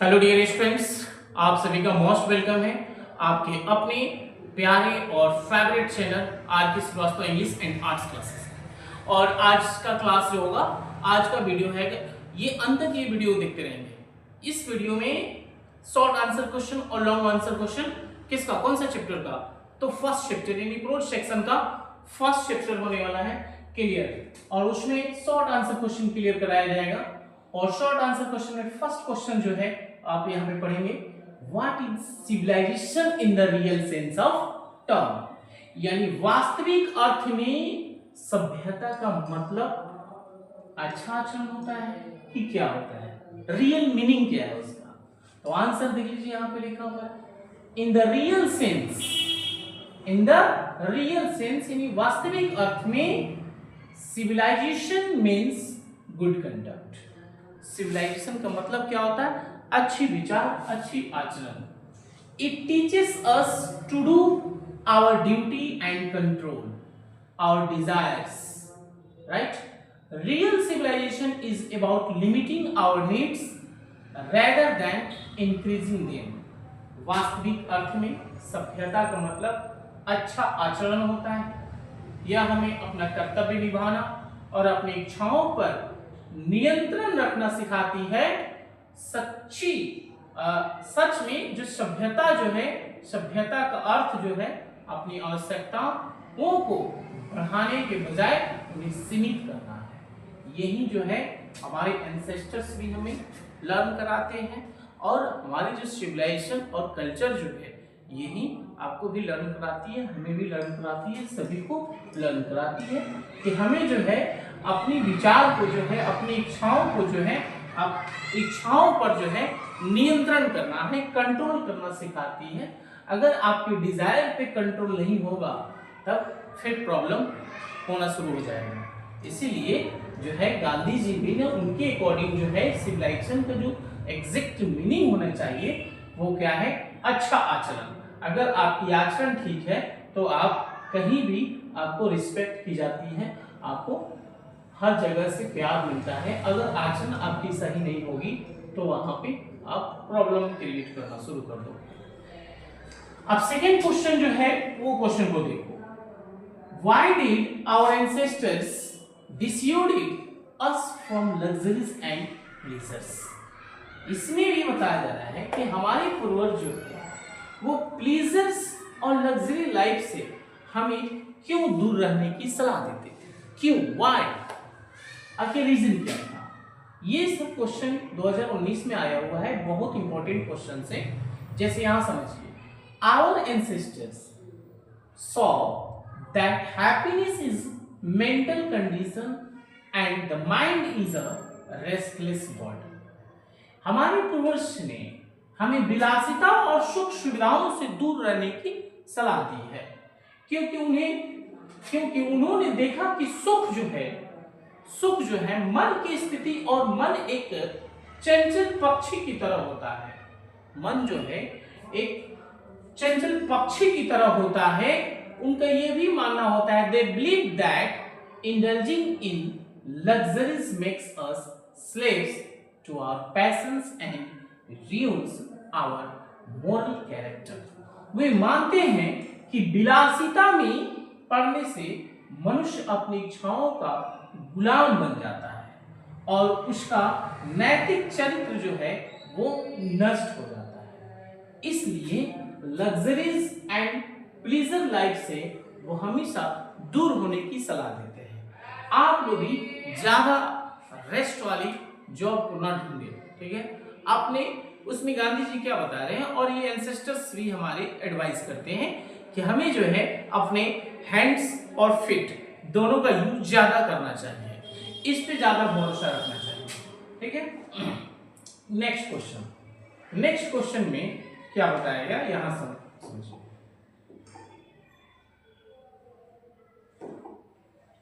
Hello dear students, आप सभी का मोस्ट वेलकम है आपके अपने प्यारे और favourite channel R K Srivastava English and arts classes. और आज का क्लास जो होगा, आज का वीडियो है, ये अंत तक ये वीडियो देखते रहेंगे। इस वीडियो में शॉर्ट आंसर क्वेश्चन और लॉन्ग आंसर क्वेश्चन किसका, कौन सा चैप्टर का, तो फर्स्ट चैप्टर यानी प्रोड सेक्शन का फर्स्ट चैप्टर होने वाला है क्लियर, और उसमें शॉर्ट आंसर क्वेश्चन क्लियर कराया जाएगा। और शॉर्ट आंसर क्वेश्चन में फर्स्ट क्वेश्चन जो है आप यहां पे पढ़ेंगे, what is civilisation in the real sense of term, यानी वास्तविक अर्थ में सभ्यता का मतलब अच्छा आचरण होता है कि क्या होता है, रियल मीनिंग क्या है उसका। तो आंसर देख लीजिए, यहां पे लिखा हुआ है in the real sense, in the real sense यानी वास्तविक अर्थ में civilisation means good conduct. Civilisation का मतलब क्या होता है, अच्छी विचार, अच्छी आचरण। It teaches us to do our duty and control our desires, right. Real civilisation is about limiting our needs rather than increasing them. वास्तविक अर्थ में सभ्यता का मतलब अच्छा आचरण होता है। यह हमें अपना कर्तव्य निभाना और अपनी इच्छाओं पर नियंत्रण रखना सिखाती है। सच में जो सभ्यता जो है, सभ्यता का अर्थ जो है अपनी आवश्यकताओं को बढ़ाने के बजाय उन्हें सीमित करना है। यही जो है हमारे एंसेस्टर्स भी हमें लर्न कराते हैं, और हमारी जो सिविलाइजेशन और कल्चर जो है यही आपको भी लर्न कराती है, हमें भी लर्न कराती है, सभी को लर्न कराती है कि हमें जो है अपनी विचार को जो है, अपनी इच्छाओं को जो है, आप इच्छाओं पर जो है नियंत्रण करना है, कंट्रोल करना सिखाती है। अगर आपके डिजायर पे कंट्रोल नहीं होगा तब फिर प्रॉब्लम होना शुरू हो जाएगा। इसीलिए जो है गांधी जी भी ने उनके अकॉर्डिंग जो है सिविलाइजेशन का जो एग्जैक्ट मीनिंग होना चाहिए वो क्या है, अच्छा आचरण। अगर आपकी आचरण ठीक है तो आप कहीं भी आपको रिस्पेक्ट की जाती है, आपको हर जगह से प्यार मिलता है। अगर आचरण आपकी सही नहीं होगी तो वहां पे आप प्रॉब्लम क्रिएट करना शुरू कर दो। अब सेकेंड क्वेश्चन जो है वो क्वेश्चन को देखो, Why did our ancestors dissuaded us from luxuries and pleasures? इसमें भी बताया जा रहा है कि हमारे पूर्वज जो है वो प्लीजर्स और लग्जरी लाइफ से हमें क्यों दूर रहने की सलाह देते थे, क्यों, व्हाई, आखिर रीजन क्या था। ये सब क्वेश्चन 2019 में आया हुआ है, बहुत इंपॉर्टेंट क्वेश्चन है। जैसे यहां समझिए, our ancestors saw that happiness is mental condition and the mind is a restless body. हमारे पूर्वज ने हमें विलासिता और सुख सुविधाओं से दूर रहने की सलाह दी है, क्योंकि उन्होंने देखा कि सुख जो है मन की स्थिति, और मन एक चंचल पक्षी की तरह होता है। मन जो है एक चंचल पक्षी की तरह होता है। उनका यह भी मानना होता है, they believe that indulging in luxuries makes us slaves to our passions and ruins our moral character। वे मानते हैं कि विलासिता में पड़ने से मनुष्य अपनी इच्छाओं का गुलाम बन जाता है और उसका नैतिक चरित्र जो है वो नष्ट हो जाता है। इसलिए लग्जरीज एंड प्लीजर लाइफ से वो हमेशा दूर होने की सलाह देते हैं। आप लोग भी ज्यादा रेस्ट वाली जॉब को ना ढूंढे, ठीक है। आपने उसमें गांधी जी क्या बता रहे हैं, और ये एंसेस्टर्स भी हमारे एडवाइस करते हैं कि हमें जो है अपने हैंड्स और फिट दोनों का यूज ज्यादा करना चाहिए, इस पे ज्यादा भरोसा रखना चाहिए, ठीक है। नेक्स्ट क्वेश्चन में क्या बताएगा, यहां समझिए।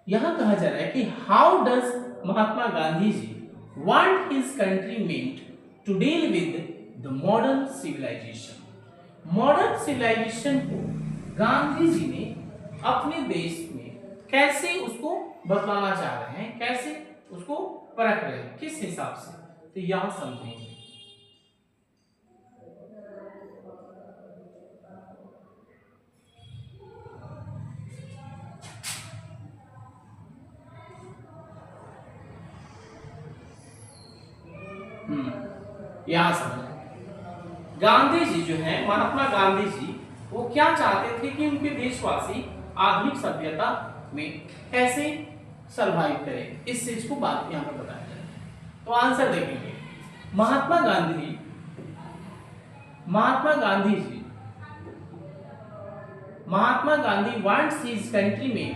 यहां कहा जा रहा है कि how does Mahatma Gandhi ji want his country meant to deal with the modern civilization। Modern civilisation को गांधी जी ने अपने देश में कैसे उसको बतलाना चाह रहे हैं, कैसे उसको परख रहे हैं, किस हिसाब से, तो यहां समझेंगे। यहां समझ, गांधी जी जो है, महात्मा गांधी जी, वो क्या चाहते थे कि उनके देशवासी आधुनिक सभ्यता में कैसे सरवाइव करें, इस चीज को बात यहाँ पे बताया जाए। तो आंसर देखेंगे, महात्मा गांधी जी wants his countrymen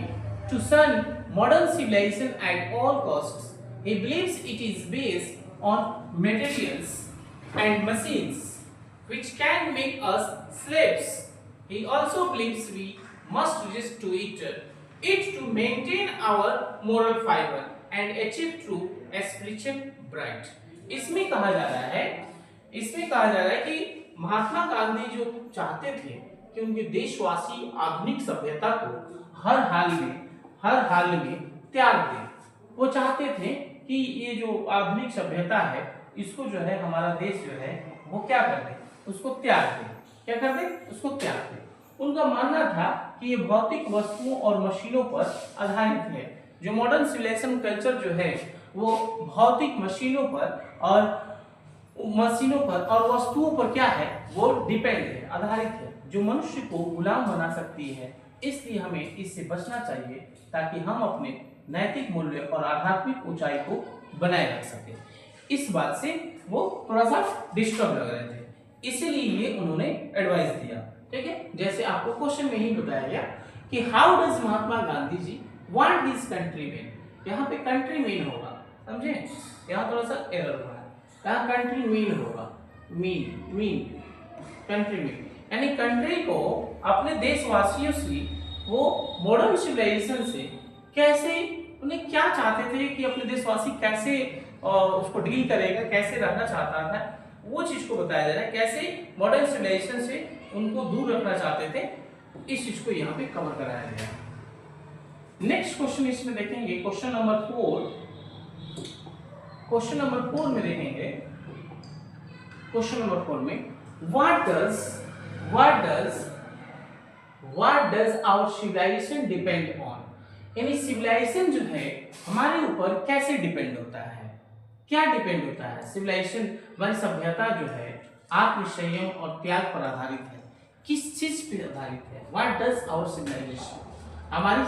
to shun modern civilization at all costs. He believes it is based on materials and machines which can make us slaves. He also believes we must resist to it to maintain our moral fiber and achieve true spiritual bright. इसमें कहा जा रहा है कि महात्मा गांधी जो चाहते थे कि उनके देशवासी आधुनिक सभ्यता को हर हाल में त्याग दें। वो चाहते थे कि ये जो आधुनिक सभ्यता है, इसको जो है हमारा देश जो है वो क्या कर दे, उसको त्याग दे। क्या कर दे? उसको त्याग दे। उनका मानना था कि ये भौतिक वस्तुओं और मशीनों पर आधारित है। जो मॉडर्न सिविलाइजेशन कल्चर जो है वो भौतिक मशीनों पर और वस्तुओं पर क्या है, वो डिपेंड है, आधारित है, जो मनुष्य को गुलाम बना सकती है। इसलिए हमें इससे बचना चाहिए ताकि हम अपने नैतिक मूल्य और आध्यात्मिक ऊंचाई को बनाए रख सके। इस बात से वो थोड़ा सा डिस्टर्ब लग रहे थे, इसीलिए ये उन्होंने एडवाइस दिया। ठीक है, जैसे आपको क्वेश्चन में ही बताया गया कि how does Mahatma Gandhi ji want his countryman, यहाँ पे कंट्रीमैन होगा, समझे? यहाँ थोड़ा सा एरर हुआ है, यहाँ कंट्रीमैन होगा, मीन कंट्रीमैन, यानी कंट्री को अपने देशवासियों से वो मॉडर्न सिविलाइजेशन से कैसे, उन्हें क्या चाहते थे कि अपने देशवासी कैसे उसको डील करेगा, कैसे रहना चाहता था, वो चीज को बताया जा रहा है। कैसे मॉडर्न सिविलाइजेशन से उनको दूर रखना चाहते थे, इस चीज को यहाँ पे कवर कराया गया। नेक्स्ट क्वेश्चन इसमें देखेंगे, क्वेश्चन नंबर 4 में देखेंगे। क्वेश्चन नंबर 4 में what does our civilization depend on, यानी सिविलाइजेशन जो है हमारे ऊपर कैसे डिपेंड होता है, क्या डिपेंड होता है? सिविलाइजेशन, हमारी सभ्यता जो है आत्मसंयम और त्याग पर आधारित है। किस चीज पे आधारित है? व्हाट डज आवर सिविलाइजेशन, हमारी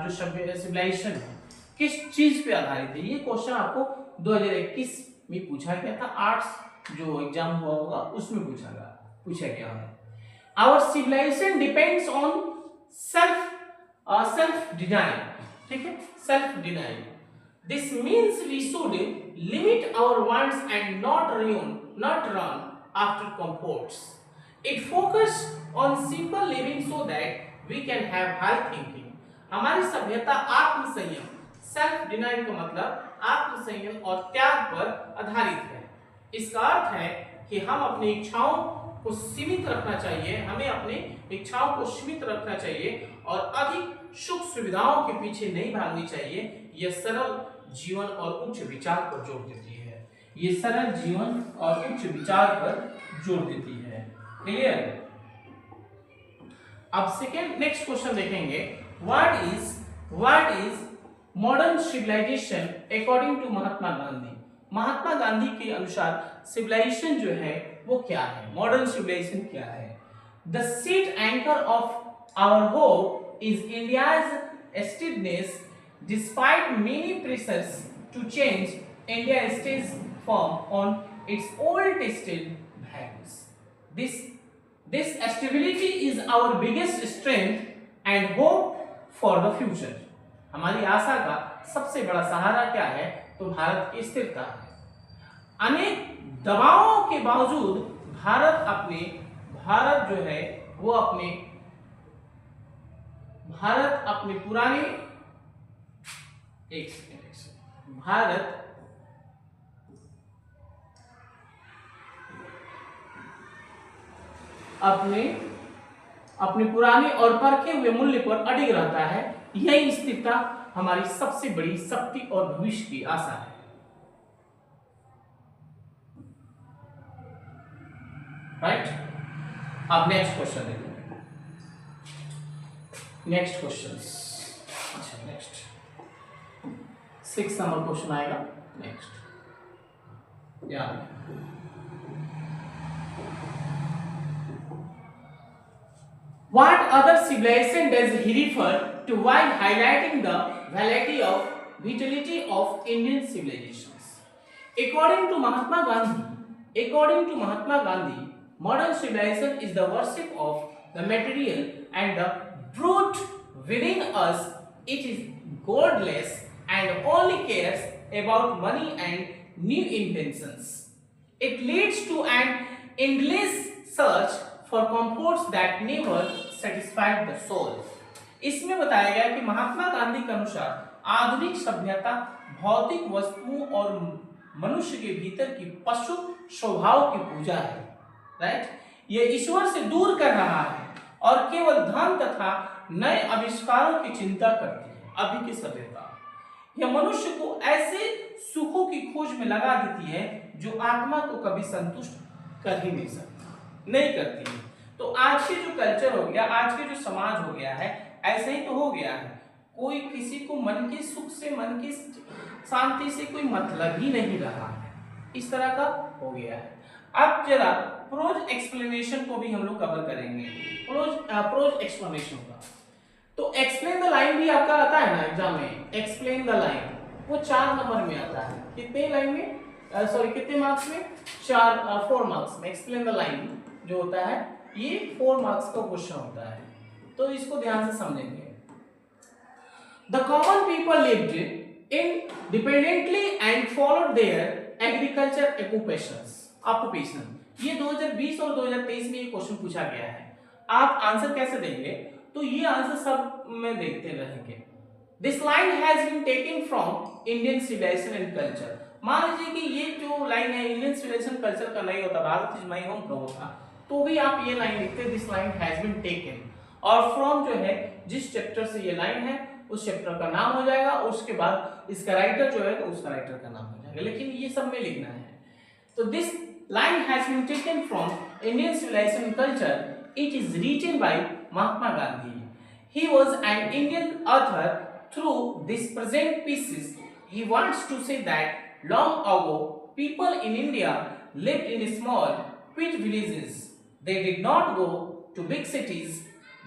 जो सिविलाइजेशन है किस चीज पे आधारित है? ये क्वेश्चन आपको 2021 में पूछा गया था, आर्ट्स जो एग्जाम हुआ होगा उसमें पूछा गया है। Our civilisation depends on self denial, ठीक है, self denial. This means we should limit our wants and not run after comforts. It focuses on simple living so that we can have high thinking. हमारी सभ्यता आत्मसंयम, self denial का मतलब आत्मसंयम और त्याग पर आधारित है। इसका अर्थ है कि हम अपनी इच्छाओं को सीमित रखना चाहिए, हमें अपनी इच्छाओं को सीमित रखना चाहिए और अधिक सुख सुविधाओं के पीछे नहीं भागनी चाहिए। यह सरल जीवन और उच्च विचार पर जोर देती है। ये सरल जीवन और उच्च विचार पर जोर देती है। क्लियर? अब नेक्स्ट क्वेश्चन देखेंगे, what is modern civilisation according to Mahatma Gandhi. Mahatma Gandhi के अनुसार सिविलाइजेशन जो है वो क्या है, मॉडर्न सिविलाइजेशन क्या है? The seat anchor of our hope is India's steadiness despite many pressures to change. India stays firm on its old tested values. This stability is our biggest strength and hope for the future. हमारी आशा का सबसे बड़ा सहारा क्या है? तो भारत की स्थिरता है। अनेक दबावों के बावजूद भारत जो है वो अपने पुराने भारत अपने पुराने और परखे हुए मूल्य पर अडिग रहता है। यही स्थिरता हमारी सबसे बड़ी शक्ति और भविष्य की आशा है। राइट? अब नेक्स्ट क्वेश्चन देखिए। नेक्स्ट क्वेश्चन, अच्छा नेक्स्ट 6 नंबर क्वेश्चन आएगा। नेक्स्ट याद। What other civilization does he refer to while highlighting the vitality of Indian civilizations? According to Mahatma Gandhi, modern civilization is the worship of the material and the brute within us. It is godless and only cares about money and new inventions. It leads to an endless search for comforts that never satisfied the soul. इसमें बताया गया कि महात्मा गांधी के अनुसार आधुनिक सभ्यता भौतिक वस्तुओं और मनुष्य के भीतर की पशु स्वभाव की पूजा है, राइट। ये ईश्वर से दूर कर रहा है और केवल धन तथा नए आविष्कारों की चिंता करती है। अभी की सभ्यता यह मनुष्य को ऐसे सुखों की खोज में लगा देती है जो आत्मा को कभी संतुष्ट कर ही नहीं सकती, नहीं करती है। तो आज के जो कल्चर हो गया, आज के जो समाज हो गया है, ऐसे ही तो हो गया है। कोई किसी को मन के सुख से, मन की शांति से कोई मतलब ही नहीं रहा है, इस तरह का हो गया है। अब जरा प्रोज एक्सप्लेनेशन को भी हम लोग कवर करेंगे, प्रोज एक्सप्लेनेशन का। तो एक्सप्लेन द लाइन भी आपका आता है ना एग्जाम में, एक्सप्लेन द लाइन वो 4 नंबर में आता है। कितने लाइन में, कितने मार्क्स में? 4 मार्क्स में। एक्सप्लेन द लाइन जो होता है ये 4 मार्क्स का क्वेश्चन होता है, तो इसको ध्यान से समझेंगे। The common people lived independently and followed their agriculture occupations। ये 2020 और 2023 में ये क्वेश्चन पूछा गया है। आप आंसर कैसे देंगे? तो ये आंसर सब में देखते रहेंगे। This line has been taken from Indian civilization and culture। मान लीजिए कि ये जो लाइन है इंडियन सिविलाइजेशन कल्चर का नहीं होता, भारत इज माय होम का होता, तो भी आप ये लाइन लिखते, this line has been taken, और फ्रॉम जो है जिस चैप्टर से ये लाइन है उस चैप्टर का नाम हो जाएगा, और उसके बाद इसका राइटर जो है तो उसका राइटर का नाम हो जाएगा, लेकिन ये सब में लिखना है। तो this line has been taken from Indian civilisation culture, it is written by Mahatma Gandhi. He was an Indian author. Through this present pieces, he wants to say that long ago, people in India lived in small, quiet villages. They did not go to big cities.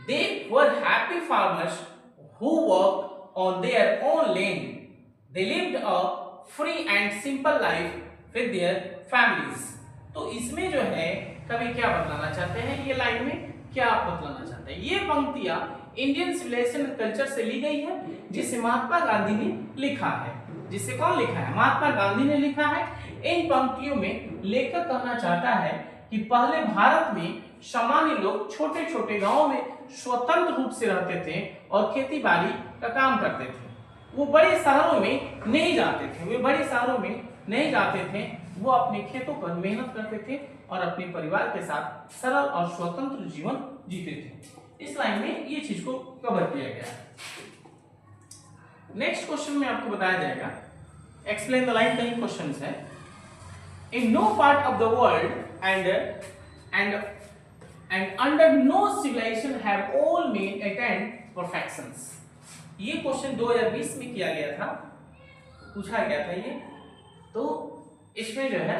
They were happy farmers who worked on their own land. They lived a free and simple life with their families. तो इसमें जो है कवि क्या बतलाना चाहते हैं, ये line में क्या बतलाना चाहते हैं? ये पंक्तियां इंडियन सिविलाइजेशन कल्चर से ली गई है, जिसे महात्मा गांधी ने लिखा है। जिसे कौन लिखा है? महात्मा गांधी ने लिखा है। इन पंक्तियों में लेखक कहना चाहता है कि पहले भारत में सामान्य लोग छोटे छोटे गांवों में स्वतंत्र रूप से रहते थे और खेती बाड़ी का काम करते थे। वो बड़े शहरों में नहीं जाते थे, वो अपने खेतों पर मेहनत करते थे और अपने परिवार के साथ सरल और स्वतंत्र जीवन जीते थे। इस लाइन में ये चीज को कवर किया गया है। नेक्स्ट क्वेश्चन में आपको बताया जाएगा, एक्सप्लेन द लाइन का ही क्वेश्चन है। In no part of the world and under no civilisation have all men attained perfections. ये क्वेश्चन 2020 में किया गया था, पूछा गया था ये, तो इसमें जो है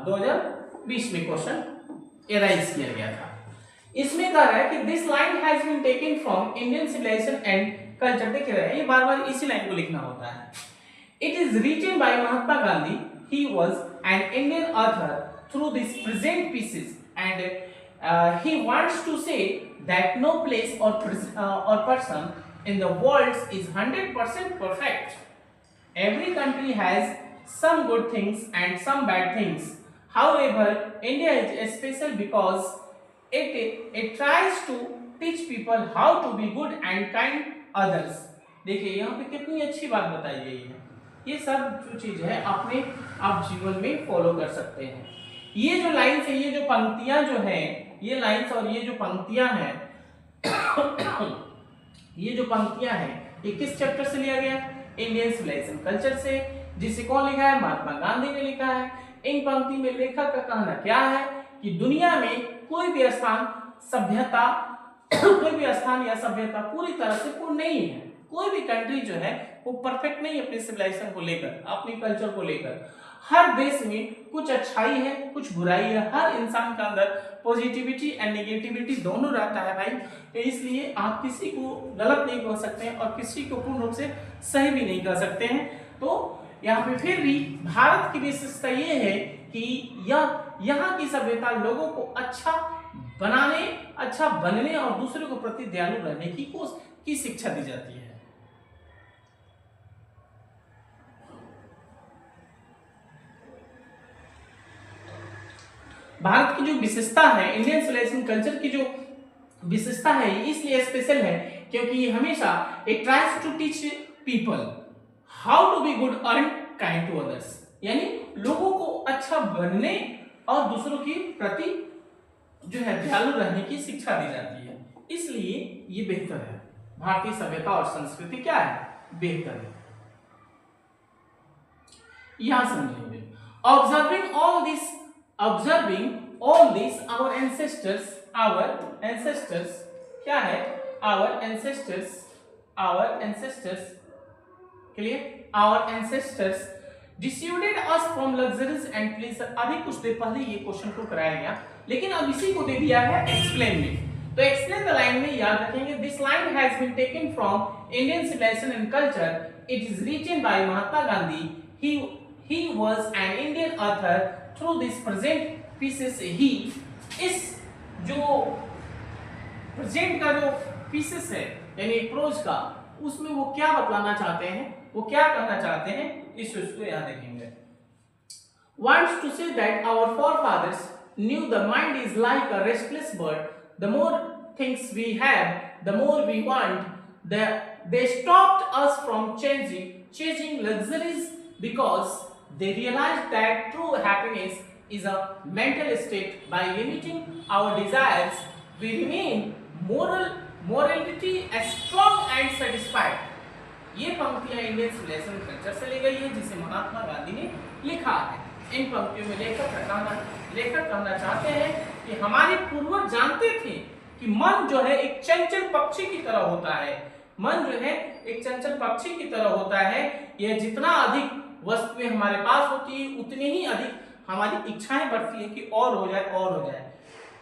2020 में क्वेश्चन एराइज किया गया था। इसमें कह रहा है कि this line has been taken from Indian civilisation and culture. देख रहे हैं, ये बार बार इसी लाइन को लिखना होता है। It is written by Mahatma Gandhi. He was an Indian author through this present pieces and he wants to say that no place और person in the world is 100% perfect. Every country has some good things and some bad things. However, India is special because it tries to teach people how to be good and kind others. देखिए यहाँ पे कितनी अच्छी बात बताई गई है। ये सब जो चीज है अपने आप जीवन में फॉलो कर सकते हैं। ये जो लाइन्स है, ये जो पंक्तियां जो है, ये लाइन्स और ये जो पंक्तियां हैं ये जो पंक्तियां हैं, ये किस चैप्टर से लिया गया? इंडियन सिविलाइजेशन कल्चर से, जिसे कौन लिखा है? महात्मा गांधी ने लिखा है। इन पंक्ति में लेखक का कहना क्या है कि दुनिया में कोई भी स्थान या सभ्यता पूरी तरह से पूर्ण नहीं है। कोई भी कंट्री जो है वो परफेक्ट नहीं है अपने सिविलाइजेशन को लेकर, अपने कल्चर को लेकर। हर देश में कुछ अच्छाई है, कुछ बुराई है, हर इंसान के अंदर पॉजिटिविटी एंड नेगेटिविटी दोनों रहता है भाई। तो इसलिए आप किसी को गलत नहीं कह सकते हैं और किसी को पूर्ण रूप से सही भी नहीं कह सकते हैं। तो यहाँ पे फिर भी भारत की विशेषता ये है कि यहाँ की सभ्यता लोगों को अच्छा बनाने, अच्छा बनने और दूसरे को प्रति दयालु रहने की शिक्षा दी जाती है। भारत की जो विशेषता है, इंडियन सिविलाइजेशन कल्चर की जो विशेषता है, इसलिए स्पेशल है क्योंकि ये हमेशा it tries to teach people how to be good and kind to others, यानी लोगों को अच्छा बनने और दूसरों के प्रति जो है दयालु रहने की शिक्षा दी जाती है। इसलिए ये बेहतर है। भारतीय सभ्यता और संस्कृति क्या है? बेहतर है। यहां समझेंगे observing all this our ancestors क्या है? Our ancestors clear? Our ancestors dissuaded us from luxuries and pleasure. अभी कुछ देर पहले ये क्वेश्चन को कराया गया, लेकिन अब इसी को दे दिया है एक्सप्लेन में। तो एक्सप्लेन द लाइन में याद रखेंगे, this line has been taken from Indian civilisation and culture. It is written by Mahatma Gandhi. He was an Indian author. Through this present pieces, he इस जो प्रेजेंट का जो पीसेस है यानी प्रोज का, उसमें वो क्या बतलाना चाहते हैं, वो क्या कहना चाहते हैं, इस चीज को यहाँ देखेंगे। Wants to say that our forefathers knew the mind is like a restless bird. The more things we have, the more we want. They stopped us from chasing luxuries because they realized that true happiness is a mental state. By limiting our desires, we remain morality as strong and satisfied. ये पंक्तियां Indian civilisation culture से ली गई है, जिसे महात्मा गांधी ने लिखा है। इन पंक्तियों में लेखक कहना चाहते हैं कि हमारे पूर्वज जानते थे कि मन जो है एक चंचल पक्षी की तरह होता है। मन जो है एक चंचल पक्षी की तरह होता है। यह जितना अधिक वस्तुएं हमारे पास होती है, उतनी ही अधिक हमारी इच्छाएं बढ़ती है कि और हो जाए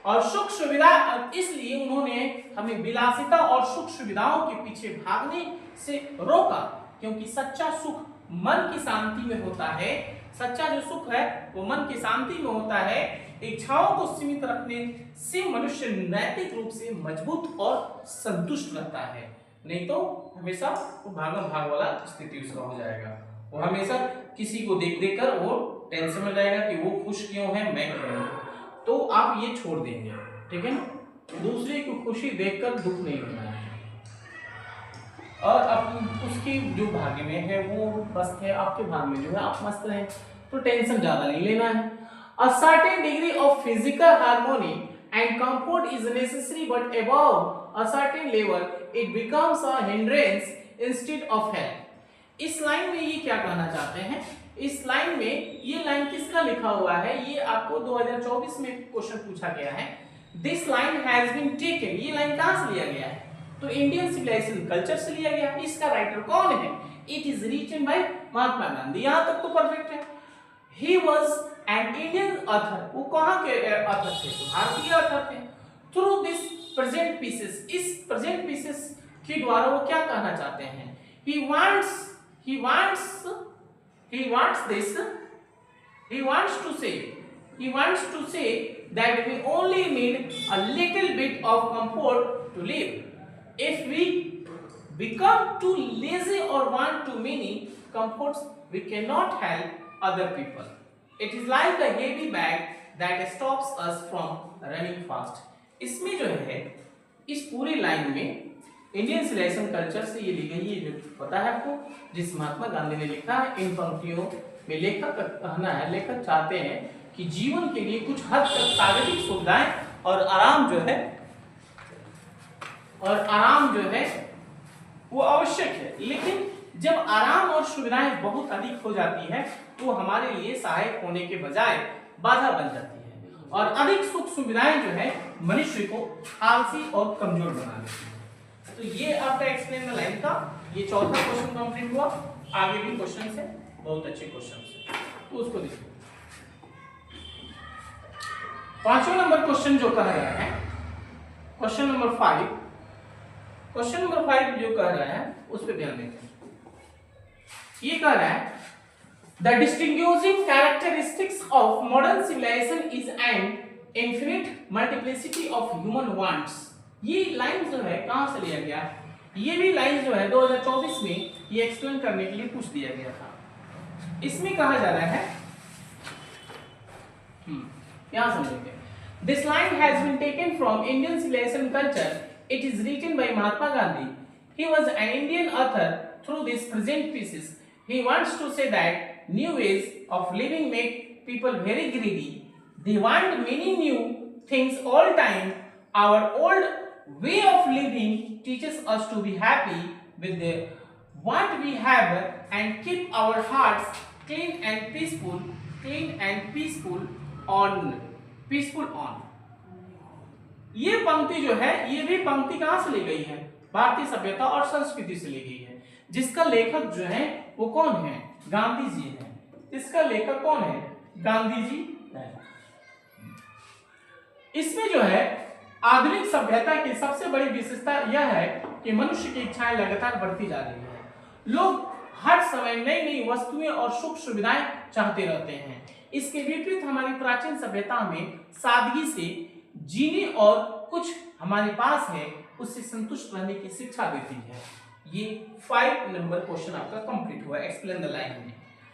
और सुख सुविधा। इसलिए उन्होंने हमें विलासिता और सुख सुविधाओं के पीछे भागने से रोका, क्योंकि सच्चा सुख मन की शांति में होता है। सच्चा जो सुख है वो मन की शांति में होता है। इच्छाओं को सीमित रखने से मनुष्य नैतिक रूप से मजबूत और संतुष्ट रहता है, नहीं तो हमेशा वो भागम भाग वाला स्थिति उसका हो जाएगा। वो हमेशा किसी को देख कर वो टेंशन में रहेगा कि वो खुश क्यों है, मैं क्यों हूं। तो आप ये छोड़ देंगे, ठीक है ना? दूसरे की खुशी देखकर दुख नहीं होना है, और अब उसकी जो भाग्य में है वो मस्त है, आपके भाग्य में जो है आप मस्त रहें, तो टेंशन ज्यादा नहीं लेना है। A certain degree of physical harmony and comfort is necessary, but above a certain level, it becomes a hindrance instead of help. इस लाइन में ये क्या कहना चाहते हैं? इस लाइन में ये लाइन किसका लिखा हुआ है? ये आपको 2024 में क्वेश्चन पूछा गया है। This line has been taken, ये लाइन कहां से लिया गया है? तो इंडियन सिविलाइजेशन कल्चर से लिया गया। इसका राइटर कौन है? It is written by Mahatma Gandhi. यहां तक तो परफेक्ट है। ही वाज एन इंडियन ऑथर, वो कहां के ऑथर थे? तो भारतीय ऑथर थे। थ्रू दिस प्रेजेंट पीसेस, इस प्रेजेंट पीसेस के द्वारा वो क्या कहना चाहते हैं? he wants to say that we only need a little bit of comfort to live. If we become too lazy or want too many comforts, we cannot help other people. It is like a heavy bag that stops us from running fast. इसमें जो है, इस पूरी line में Indian civilisation culture से ये ली गई है, जो पता है आपको, जिस महात्मा गांधी ने लिखा है। इन पंक्तियों में लेखक का कहना है, लेखक चाहते हैं कि जीवन के लिए कुछ हद तक शारीरिक सुविधाएं और आराम जो है वो आवश्यक है, लेकिन जब आराम और सुविधाएं बहुत अधिक हो जाती है तो हमारे लिए सहायक होने के बजाय बाधा बन जाती है, और अधिक सुख सुविधाएं जो है मनुष्य को आलसी और कमजोर बना देती है। तो ये आपका एक्सप्लेन द लाइन था। ये चौथा क्वेश्चन कंप्लीट हुआ। आगे भी क्वेश्चन है, बहुत अच्छे क्वेश्चन है। तो उसको देखो। 5वां नंबर क्वेश्चन जो कह रहा है, क्वेश्चन नंबर 5, क्वेश्चन नंबर 5 जो कह रहा है उस पर ध्यान देते हैं। ये कह रहा है the distinguishing characteristics of modern civilisation is an infinite multiplicity of human wants. ये लाइन जो है कहां से लिया गया? ये भी लाइन जो है 2024 में ये एक्सप्लेन करने के लिए पूछ दिया गया था। इसमें कहा जा रहा है, यहां समझेंगे, this line has been taken from Indian civilisation culture. It is written by Mahatma Gandhi. He was an Indian author. Through these present pieces, he wants to say that new ways of living make people very greedy. They want many new things all time. Our old way of living teaches us to be happy with what we have and keep our hearts clean and peaceful on. ये पंक्ति जो है, ये भी पंक्ति कहां से ली गई है? भारतीय सभ्यता और संस्कृति से ली गई है। जिसका लेखक जो है वो कौन है? गांधी जी है। इसका लेखक कौन है? गांधी जी है। इसमें जो है आधुनिक सभ्यता की सबसे बड़ी विशेषता यह है कि मनुष्य की इच्छाएं लगातार बढ़ती जा रही है। लोग हर समय नई नई वस्तुएं और सुख सुविधाएं चाहते रहते हैं। इसके विपरीत हमारी प्राचीन सभ्यता में सादगी से जीने और कुछ हमारे पास है उससे संतुष्ट रहने की शिक्षा देती है। ये 5 नंबर क्वेश्चन आपका कंप्लीट हुआ एक्सप्लेन द लाइन में।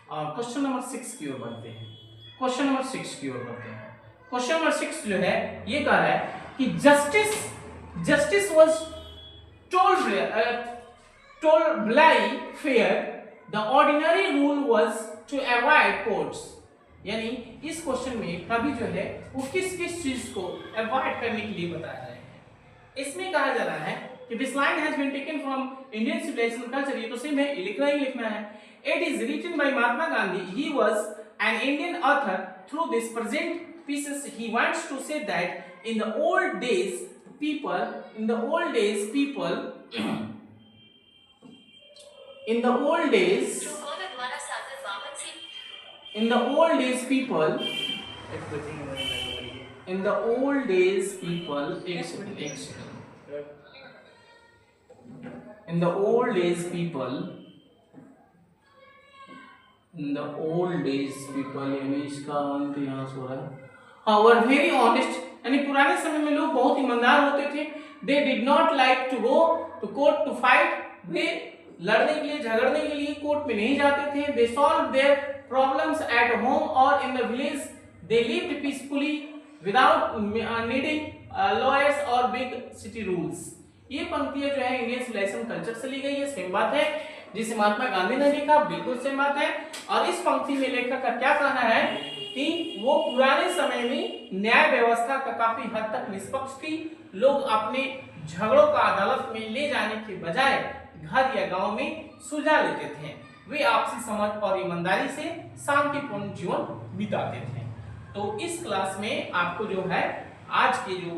और क्वेश्चन नंबर 6 की ओर बढ़ते हैं। क्वेश्चन नंबर 6 जो है ये कह रहा है कि justice was told bly fair. The ordinary rule was to avoid courts. यानी इस क्वेश्चन में कभी जो है वो किस चीज को अवॉइड करने के लिए बता रहे हैं। इसमें कहा जा रहा है कि this line has been taken from Indian civilisation culture. ये तो सेम है, लिखना है। It is written by Mahatma Gandhi. He was an Indian author. Through this present pieces he wants to say that in the old days people in the old days people in the old days people यानी इसका अंत यहाँ से हो रहा है। Were very honest, यानी पुराने समय में लोग बहुत ईमानदार होते थे। They did not like to go to court to fight. वे लड़ने के लिए, झगड़ने के लिए कोर्ट में नहीं जाते थे। They solve their problems at home और in the village. They lived peacefully without needing lawyers और बिग सिटी रूल्स। ये पंक्तियां जो है इंडियन सिविलाइजेशन कल्चर से ली गई है। सेम बात है जिसे महात्मा गांधी ने लिखा, बिल्कुल सेम बात है। और इस पंक्ति में लेखक का क्या कहना है कि वो पुराने समय में न्याय व्यवस्था का काफी हद तक निष्पक्ष थी। लोग अपने झगड़ों का अदालत में ले जाने के बजाय घर या गांव में सुलझा लेते थे। वे आपसी समझ और ईमानदारी से शांतिपूर्ण जीवन बिताते थे। तो इस क्लास में आपको जो है आज की जो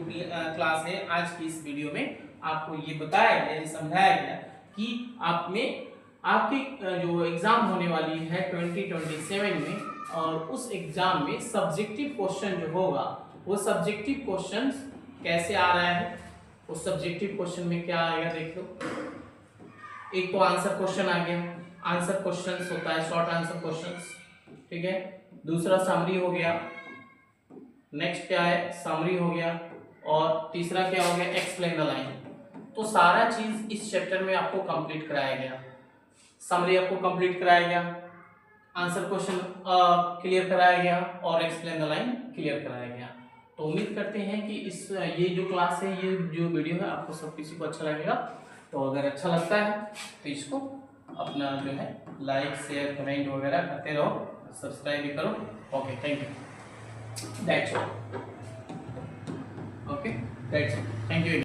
क्लास है, आज की इस वीडियो में आपको ये बताया गया, समझाया गया कि आप में आपकी जो एग्जाम होने वाली है 2027 में, और उस एग्जाम में सब्जेक्टिव क्वेश्चन जो होगा वो सब्जेक्टिव क्वेश्चन कैसे आ रहा है। उस सब्जेक्टिव क्वेश्चन में क्या आएगा देख लो। एक तो आंसर क्वेश्चन आ गया। आंसर क्वेश्चंस होता है शॉर्ट आंसर क्वेश्चंस, ठीक है। दूसरा समरी हो गया। नेक्स्ट क्या है? समरी हो गया। और तीसरा क्या हो गया? Explain the line. तो सारा चीज इस चैप्टर में आपको कंप्लीट कराया गया। समरी आपको कंप्लीट कराया गया, आंसर क्वेश्चन क्लियर कराया गया और एक्सप्लेन द लाइन क्लियर कराया गया। तो उम्मीद करते हैं कि ये जो क्लास है, ये जो वीडियो है, आपको सब किसी को अच्छा लगेगा। तो अगर अच्छा लगता है तो इसको अपना जो है लाइक शेयर कमेंट वगैरह करते रहो, सब्सक्राइब भी करो। Okay, thank you. That's all. Okay, that's it. Thank you.